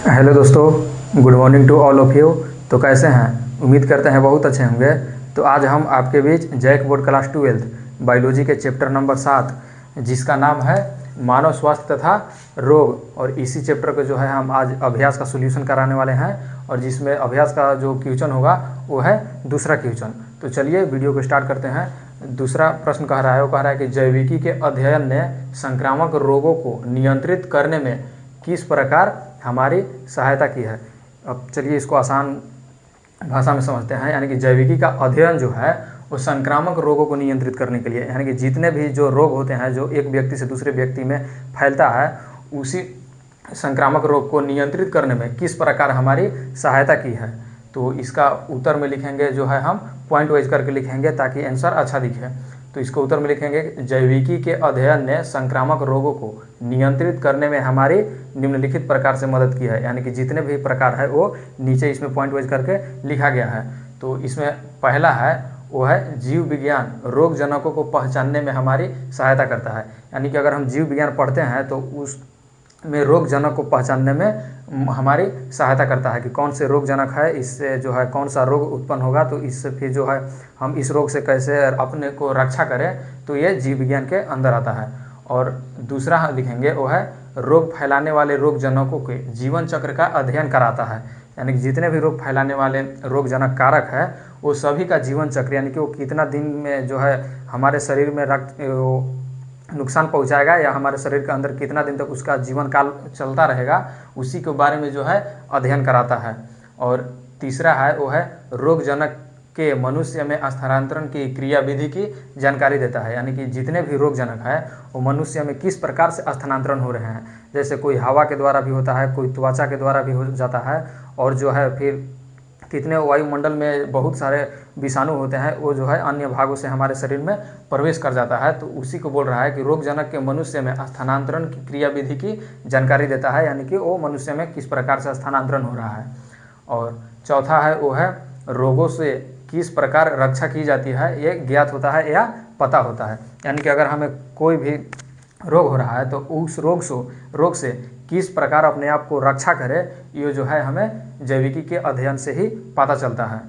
Hello दोस्तों, good morning to all of you. तो कैसे हैं? उम्मीद करते हैं बहुत अच्छे होंगे। तो आज हम आपके बीच जैक बोर्ड क्लास 12 बायोलॉजी के चैप्टर नंबर 7 जिसका नाम है मानव स्वास्थ्य तथा रोग, और इसी चैप्टर को जो है हम आज अभ्यास का सॉल्यूशन कराने वाले हैं। और जिसमें अभ्यास का जो क्वेश्चन होगा वो है दूसरा क्वेश्चन। तो चलिए वीडियो को स्टार्ट करते हैं। दूसरा प्रश्न कह रहा है, वो कह रहा है कि जैविकी के अध्ययन ने संक्रामक रोगों को नियंत्रित करने में किस प्रकार हमारी सहायता की है। अब चलिए इसको आसान भाषा में समझते हैं। यानी कि जैविकी का अध्ययन जो है वो संक्रामक रोगों को नियंत्रित करने के लिए, यानी कि जितने भी जो रोग होते हैं जो एक व्यक्ति से दूसरे व्यक्ति में फैलता है, उसी संक्रामक रोग को नियंत्रित करने में किस प्रकार हमारी सहायता की है। तो इसका उत्तर में लिखेंगे जो है हम पॉइंट वाइज करके लिखेंगे ताकि आंसर अच्छा दिखे। तो इसको उत्तर में लिखेंगे जैविकी के अध्ययन ने संक्रामक रोगों को नियंत्रित करने में हमारी निम्नलिखित प्रकार से मदद की है। यानी कि जितने भी प्रकार है वो नीचे इसमें पॉइंट वाइज करके लिखा गया है। तो इसमें पहला है वो है जीव विज्ञान रोग जनकों को पहचानने में हमारी सहायता करता है। यानी कि अगर हम जीव विज्ञान पढ़ते हैं तो उस में रोग जनक को पहचानने में हमारी सहायता करता है कि कौन से रोग जनक है, इससे जो है कौन सा रोग उत्पन्न होगा, तो इससे फिर जो है हम इस रोग से कैसे अपने को रक्षा करें, तो ये जीव विज्ञान के अंदर आता है। और दूसरा लिखेंगे वो है रोग फैलाने वाले रोग जनकों के जीवन चक्र का अध्ययन कराता है। यानी कि जितने भी रोग फैलाने वाले रोग जनक कारक है वो सभी का जीवन चक्र, यानी कि वो कितना दिन में जो है हमारे शरीर में नुकसान पहुंचाएगा या हमारे शरीर के अंदर कितना दिन तक उसका जीवन काल चलता रहेगा, उसी के बारे में जो है अध्ययन कराता है। और तीसरा है वो है रोग जनक के मनुष्य में स्थानांतरण की क्रियाविधि की जानकारी देता है। यानी कि जितने भी रोग जनक है वो मनुष्य में किस प्रकार से स्थानांतरण हो रहे हैं। जैसे कोई हवा के द्वारा भी होता है, कोई त्वचा के द्वारा भी हो जाता है, और जो है फिर कितने वायुमंडल में बहुत सारे विषाणु होते हैं वो जो है अन्य भागों से हमारे शरीर में प्रवेश कर जाता है। तो उसी को बोल रहा है कि रोगजनक के मनुष्य में स्थानांतरण की क्रियाविधि की जानकारी देता है। यानी कि वो मनुष्य में किस प्रकार से स्थानांतरण हो रहा है। और चौथा है वो है रोगों से किस प्रकार रक्षा की जाती है, ये ज्ञात होता है या पता होता है। यानी कि अगर हमें कोई भी रोग हो रहा है तो उस रोग से किस प्रकार अपने आप को रक्षा करे, ये जो है हमें जैविकी के अध्ययन से ही पता चलता है।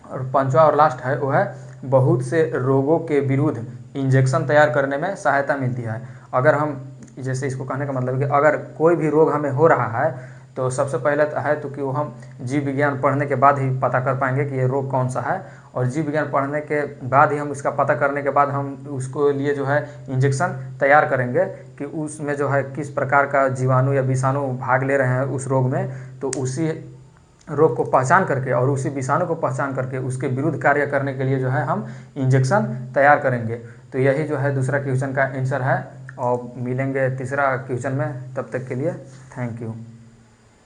और पांचवा और लास्ट है वो है बहुत से रोगों के विरुद्ध इंजेक्शन तैयार करने में सहायता मिलती है। अगर हम जैसे इसको कहने का मतलब है कि अगर कोई भी रोग हमें हो रहा है तो सबसे पहले है तो कि वो हम जीव विज्ञान पढ़ने के बाद ही पता कर पाएंगे कि ये रोग कौन सा है। और जीव विज्ञान पढ़ने के बाद ही हम इसका पता करने के बाद हम उसको लिए जो है इंजेक्शन तैयार करेंगे कि उसमें जो है किस प्रकार का जीवाणु या विषाणु भाग ले रहे हैं उस रोग में। तो उसी रोग को पहचान करके और उसी विषाणु को पहचान करके उसके विरुद्ध कार्य करने के लिए जो है हम इंजेक्शन तैयार करेंगे। तो यही जो है दूसरा क्वेश्चन का आंसर है। और मिलेंगे तीसरा क्वेश्चन में, तब तक के लिए थैंक यू।